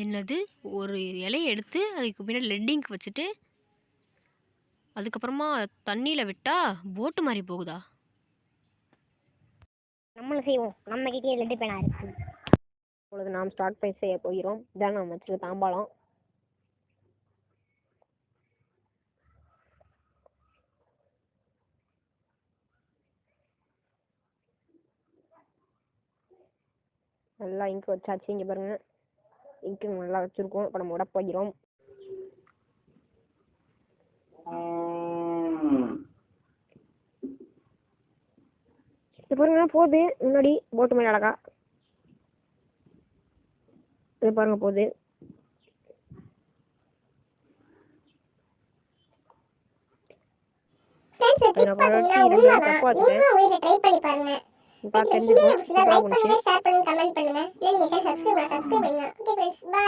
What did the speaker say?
என்னது? ஒரு இலைய எடுத்து அதுக்கு பின்னாடி லெட் இங்க் வச்சுட்டு, அதுக்கப்புறமா தண்ணீல விட்டா போட்டு மாரி போகுதா? நம்மளும் செய்வோம். நம்ம கிட்டே லெட் பேனா இருக்கு. இப்பொழுது நாம் ஸ்டார்ட் செய்ய போகிறோம். இதான் நாம் வச்சிருக்க தாம்பாளம். நல்லா இங்க் வச்சாச்சு. இங்க பாருங்க, இங்கு நல்லா வச்சிருக்கோம். இப்போ நம்ம விட போகிறோம். இது பாருங்க போகுது முன்னாடி போட்டு மாதிரி அழகா. இது பாருங்க போகுது. ஃப்ரெண்ட்ஸ் டிப் பாத்தீங்கன்னா உண்மைதான். நீங்களும் வீட்ல ட்ரை பண்ணி பாருங்க. வீடியோ பிடிச்சிருந்தா லைக் பண்ணுங்க, ஷேர் பண்ணுங்க, கமெண்ட் பண்ணுங்க. இல்ல நீங்க சப்ஸ்கிரைப் பண்ணுங்க. Okay friends, by.